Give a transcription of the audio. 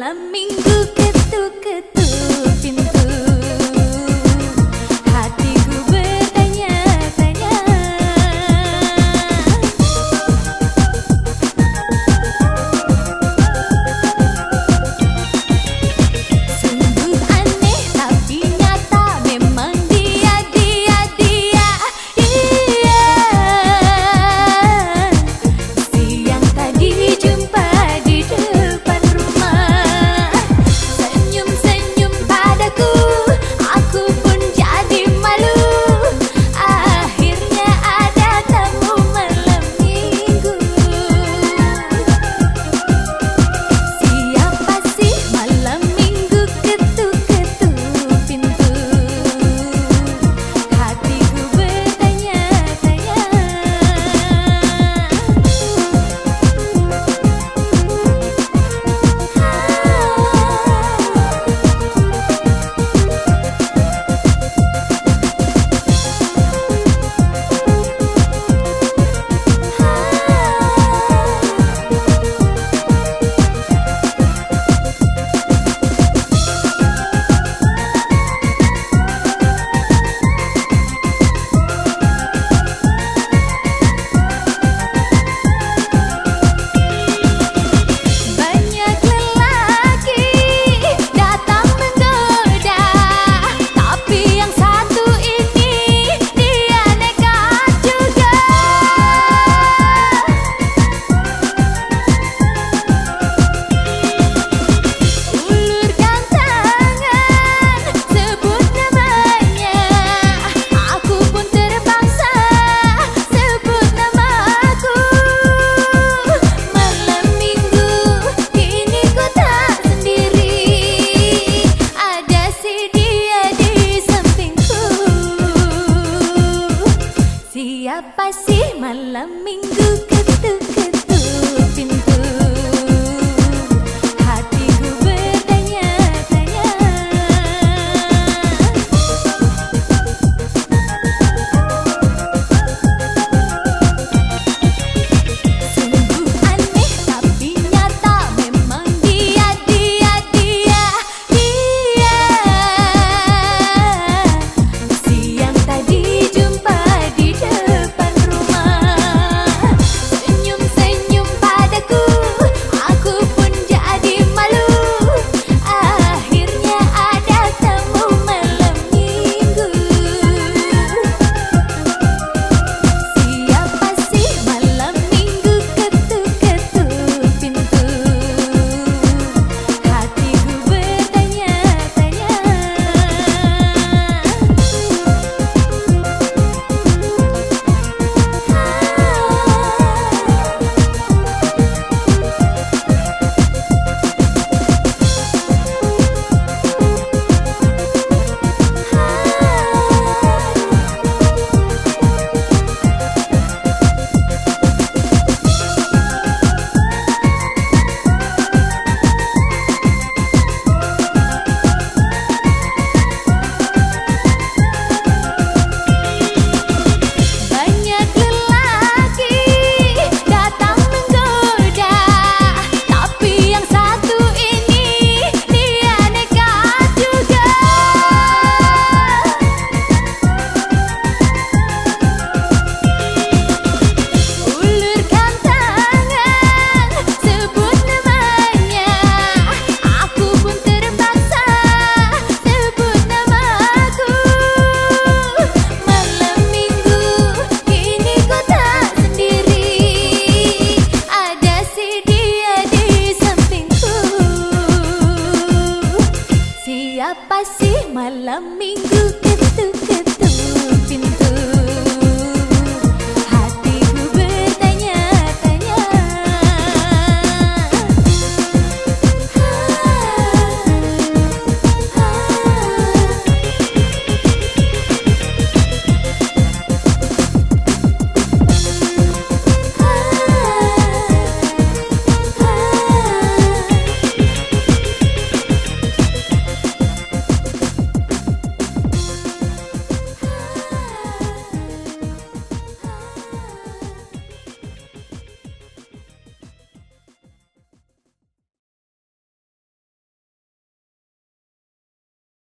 Malam minggu ketuk-ketuk pintu, hatiku bertanya-tanya. Sungguh aneh tapi nyata, memang dia. Siang tadi jumpa di depan rumah, senyum-senyum padaku, aku pun jadi malu. Akhirnya ada tamu malam minggu. Siapa sih malam minggu ketuk-ketuk pintu, hatiku bertanya-tanya. Banyak lelaki datang menggoda, tapi yang satu ini dia nekat juga. Ulurkan tangan, sebut namanya, aku pun terpaksa sebut namaku. Malam minggu kini ku tak sendiri, ada si dia di sampingku. Siapa sih malam minggu ketuk-ketuk pintu, hatiku bertanya-tanya. Sungguh aneh tapi nyata, memang dia. Siang tadi jumpa di depan rumah, senyum-senyum padaku, aku pun jadi malu. Akhirnya ada tamu malam minggu. Siapa sih malam minggu ketuk-ketuk pintu, hatiku bertanya-tanya. Banyak lelaki datang menggoda, tapi yang satu ini dia nekat juga. Ulurkan tangan, sebut namanya, aku pun terpaksa sebut namaku. Malam minggu kini ku tak sendiri, ada si dia di sampingku. Siapa sih malam minggu